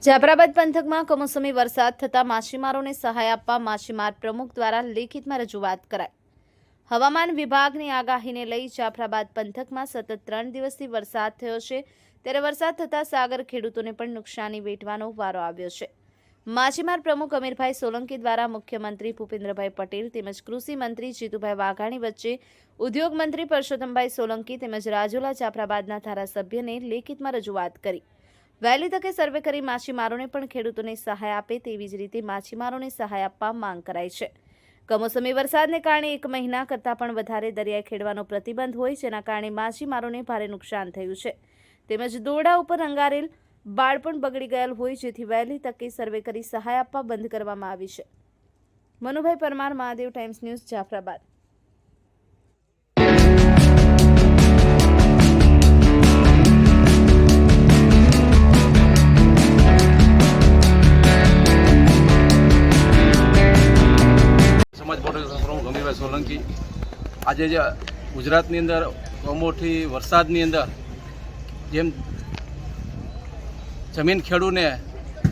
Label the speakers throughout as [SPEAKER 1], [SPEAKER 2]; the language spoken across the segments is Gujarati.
[SPEAKER 1] જાફરાબાદ પંથકમાં કમોસમી વરસાદ થતાં માછીમારોને સહાય આપવા માછીમાર પ્રમુખ દ્વારા લેખિતમાં રજૂઆત કરાઈ। હવામાન વિભાગની આગાહીને લઈ જાફરાબાદ પંથકમાં સતત 3 દિવસથી વરસાદ થયો છે, ત્યારે વરસાદ થતાં સાગર ખેડૂતોને પણ નુકસાની વેઠવાનો વારો આવ્યો છે। માછીમાર પ્રમુખ અમીરભાઈ સોલંકી દ્વારા મુખ્યમંત્રી ભૂપેન્દ્રભાઈ પટેલ તેમજ કૃષિ મંત્રી જીતુભાઈ વાઘાણી વચ્ચે ઉદ્યોગ મંત્રી પરસોત્તમભાઈ સોલંકી તેમજ રાજુલા જાફરાબાદના ધારાસભ્યને લેખિતમાં રજૂઆત કરી। વહેલી તકે સર્વે કરી માછીમારોને પણ ખેડૂતોને સહાય આપે તેવી જ રીતે માછીમારોને સહાય આપવા માંગ કરાઈ છે। કમોસમી વરસાદને કારણે 1 મહિના કરતાં પણ વધારે દરિયા ખેડવાનો પ્રતિબંધ હોય, જેના કારણે માછીમારોને ભારે નુકસાન થયું છે, તેમજ દોરડા ઉપર અંગારેલ બાળ પણ બગડી ગયેલ હોય, જેથી વહેલી તકે સર્વે કરી સહાય આપવા બંધ કરવામાં આવી છે। Manubhai Parmar, Mahadev times news, Jafrabad.
[SPEAKER 2] પ્રમુખ અમીરભાઈ સોલંકી આજે જે ગુજરાતની અંદર કમોસમી વરસાદની અંદર જેમ જમીન ખેડૂને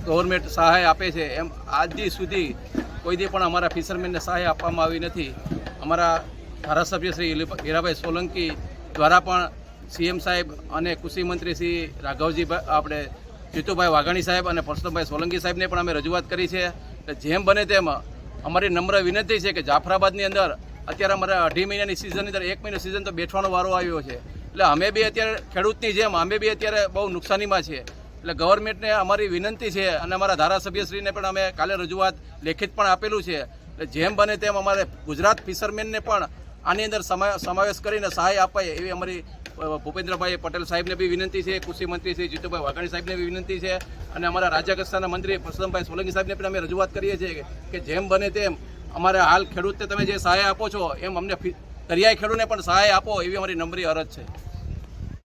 [SPEAKER 2] ગવર્મેન્ટ સહાય આપે છે, એમ આજ સુધી કોઈ દી પણ અમારા ફિશરમેનને સહાય આપવામાં આવી નથી। અમારા ધારાસભ્ય શ્રી હીરાભાઈ સોલંકી દ્વારા પણ સીએમ સાહેબ અને કૃષિ મંત્રી શ્રી રાઘવજીભાઈ આપણે જીતુભાઈ વાઘાણી સાહેબ અને પરસોત્તમભાઈ સોલંકી સાહેબને પણ અમે રજૂઆત કરી છે। જેમ બને તેમ અમારી નમ્ર વિનંતી છે કે જાફરાબાદની અંદર અત્યારે અમારે 2.5 મહિનાની સિઝનની અંદર 1 મહિનો સિઝન તો બેઠવાનો વારો આવ્યો છે, એટલે અમે બી અત્યારે ખેડૂતની જેમ અમે બી અત્યારે બહુ નુકસાનીમાં છીએ। એટલે ગવર્મેન્ટને અમારી વિનંતી છે અને અમારા ધારાસભ્યશ્રીને પણ અમે કાલે રજૂઆત લેખિત પણ આપેલું છે। એટલે જેમ બને તેમ અમારે ગુજરાત ફિશરમેનને પણ આની અંદર સમાવેશ કરીને સહાય અપાય એવી અમારી ભૂપેન્દ્રભાઈ પટેલ સાહેબને બી વિનંતી છે, કૃષિ મંત્રી શ્રી જીતુભાઈ વાઘાણી સાહેબને બી વિનંતી છે અને અમારા રાજ્ય કક્ષાના મંત્રી પરસોત્તમભાઈ સોલંકી સાહેબને પણ અમે રજૂઆત કરીએ છીએ કે જેમ બને તેમ અમારે હાલ ખેડૂતને તમે જે સહાય આપો છો એમ અમને દરિયાઈ ખેડૂતને પણ સહાય આપો એવી અમારી નમ્ર અરજ છે।